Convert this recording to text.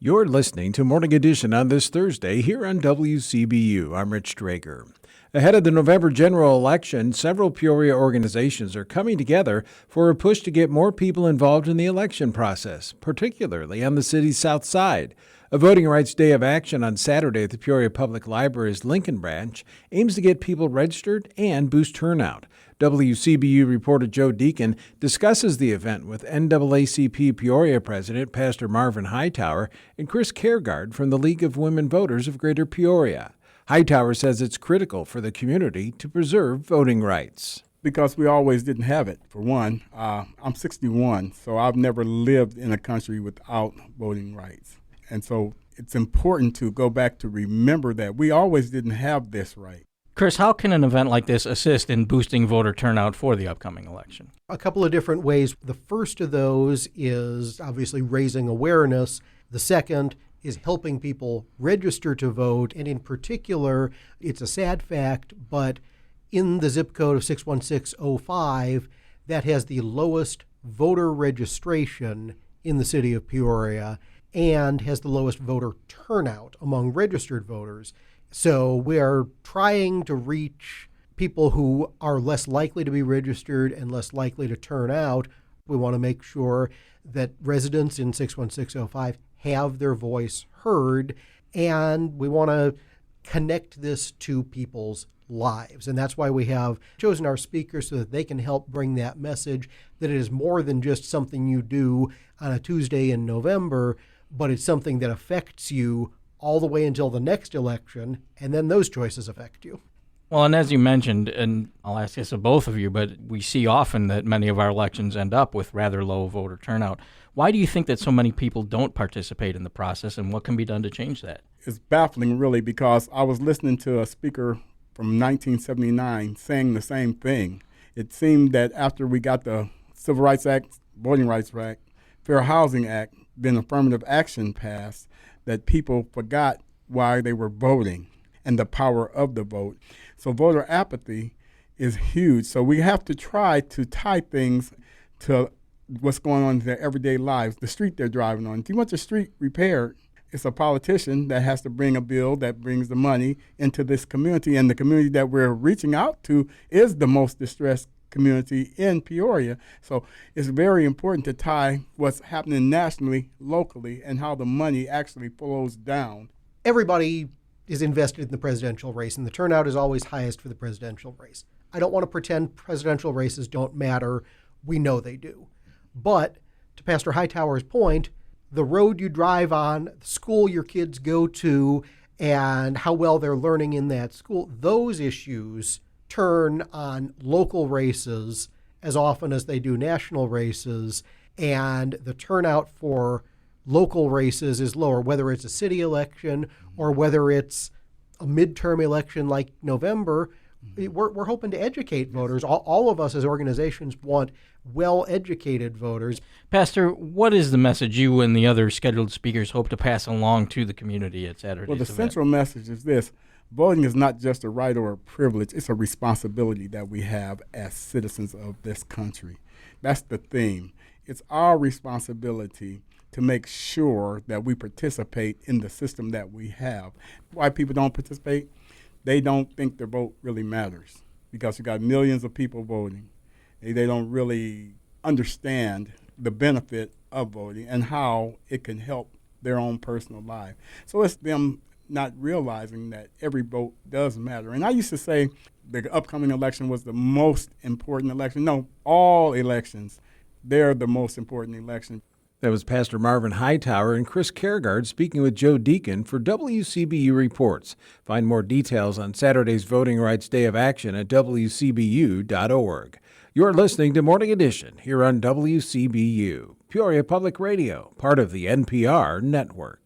You're listening to Morning Edition on this Thursday here on WCBU. I'm Rich Drager. Ahead of the November general election, several Peoria organizations are coming together for a push to get more people involved in the election process, particularly on the city's south side. A Voting Rights Day of Action on Saturday at the Peoria Public Library's Lincoln Branch aims to get people registered and boost turnout. WCBU reporter Joe Deacon discusses the event with NAACP Peoria President Pastor Marvin Hightower and Chris Kiergaard from the League of Women Voters of Greater Peoria. Hightower says it's critical for the community to preserve voting rights. Because we always didn't have it. For one, I'm 61, so I've never lived in a country without voting rights. And so it's important to go back to remember that we always didn't have this right. Chris, how can an event like this assist in boosting voter turnout for the upcoming election? A couple of different ways. The first of those is obviously raising awareness. The second is helping people register to vote. And in particular, it's a sad fact, but in the zip code of 61605, that has the lowest voter registration in the city of Peoria and has the lowest voter turnout among registered voters. So we are trying to reach people who are less likely to be registered and less likely to turn out. We want to make sure that residents in 61605 have their voice heard, and we want to connect this to people's lives. And that's why we have chosen our speakers so that they can help bring that message that it is more than just something you do on a Tuesday in November, but it's something that affects you all the way until the next election, and then those choices affect you. Well, and as you mentioned, and I'll ask this of both of you, but we see often that many of our elections end up with rather low voter turnout. Why do you think that so many people don't participate in the process, and what can be done to change that? It's baffling, really, because I was listening to a speaker from 1979 saying the same thing. It seemed that after we got the Civil Rights Act, Voting Rights Act, Fair Housing Act, then affirmative action passed, that people forgot why they were voting and the power of the vote. So voter apathy is huge. So we have to try to tie things to what's going on in their everyday lives, the street they're driving on. If you want your street repaired, it's a politician that has to bring a bill that brings the money into this community. And the community that we're reaching out to is the most distressed community in Peoria. So it's very important to tie what's happening nationally, locally, and how the money actually flows down. Everybody is invested in the presidential race, and the turnout is always highest for the presidential race. I don't want to pretend presidential races don't matter. We know they do. But to Pastor Hightower's point, the road you drive on, the school your kids go to, and how well they're learning in that school, those issues turn on local races as often as they do national races, and the turnout for local races is lower, whether it's a city election or whether it's a midterm election like November. We're hoping to educate voters. All of us as organizations want well-educated voters. Pastor, what is the message you and the other scheduled speakers hope to pass along to the community at Saturday's Well, the event? central message is this. Voting is not just a right or a privilege. It's a responsibility that we have as citizens of this country. That's the theme. It's our responsibility to make sure that we participate in the system that we have. Why people don't participate? They don't think their vote really matters because you got millions of people voting. They don't really understand the benefit of voting and how it can help their own personal life. So it's them not realizing that every vote does matter. And I used to say the upcoming election was the most important election. No, all elections, they're the most important election. That was Pastor Marvin Hightower and Chris Kiergaard speaking with Joe Deacon for WCBU Reports. Find more details on Saturday's Voting Rights Day of Action at WCBU.org. You're listening to Morning Edition here on WCBU, Peoria Public Radio, part of the NPR network.